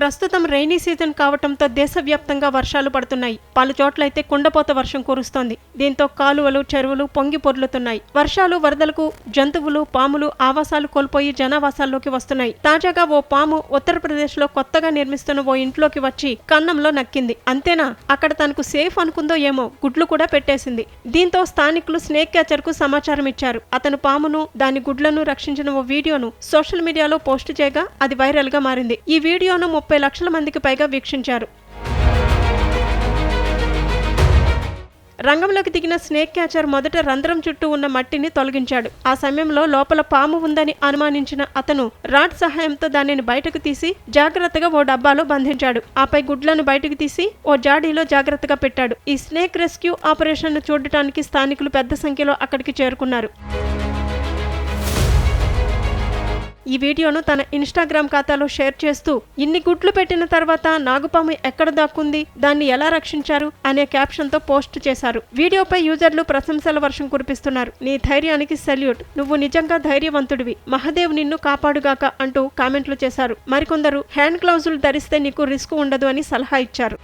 ప్రస్తుతం rainy season కావటంతో దేశవ్యాప్తంగా వర్షాలు పడుతున్నాయి. పలు చోట్లయితే కుండపోత వర్షం కురుస్తోంది. దీంతో కాలువలు, చెరువులు పొంగి పొర్లుతున్నాయి. వర్షాలు, వరదలకు జంతువులు, పాములు ఆవాసాలు కోల్పోయి జనావాసాల్లోకి వస్తున్నాయి. తాజాగా ఓ పాము ఉత్తరప్రదేశ్ లో కొత్తగా నిర్మిస్తున్న ఓ ఇంట్లోకి వచ్చి కన్నంలో నక్కింది. అంతేనా, అక్కడ తనకు సేఫ్ అనుకుందో ఏమో గుడ్లు కూడా పెట్టేసింది. దీంతో స్థానికులు స్నేక్ క్యాచర్ కు సమాచారం ఇచ్చారు. అతను పామును, దాని గుడ్లను రక్షించిన ఓ వీడియోను సోషల్ మీడియాలో పోస్టు చేయగా అది వైరల్ గా మారింది. ఈ వీడియోను 30 లక్షల మందికి పైగా వీక్షించారు. రంగంలోకి దిగిన స్నేక్ క్యాచర్ మొదట రంధ్రం చుట్టూ ఉన్న మట్టిని తొలగించాడు. ఆ సమయంలో లోపల పాము ఉందని అనుమానించిన అతను రాడ్ సహాయంతో దానిని బయటకు తీసి జాగ్రత్తగా ఓ డబ్బాలో బంధించాడు. ఆపై గుడ్లను బయటకు తీసి ఓ జాడీలో జాగ్రత్తగా పెట్టాడు. ఈ స్నేక్ రెస్క్యూ ఆపరేషన్ ను చూడటానికి స్థానికులు పెద్ద సంఖ్యలో అక్కడికి చేరుకున్నారు. ఈ వీడియోను తన ఇన్స్టాగ్రామ్ ఖాతాలో షేర్ చేస్తూ, ఇన్ని గుడ్లు పెట్టిన తర్వాత నాగుపాము ఎక్కడ దాక్కుంది, దాన్ని ఎలా రక్షించారు అనే క్యాప్షన్ తో పోస్ట్ చేశారు. వీడియోపై యూజర్లు ప్రశంసల వర్షం కురిపిస్తున్నారు. నీ ధైర్యానికి సెల్యూట్, నువ్వు నిజంగా ధైర్యవంతుడివి, మహదేవ్ నిన్ను కాపాడుగాక అంటూ కామెంట్లు చేశారు. మరికొందరు హ్యాండ్ గ్లౌజులు ధరిస్తే నీకు రిస్క్ ఉండదు అని సలహా ఇచ్చారు.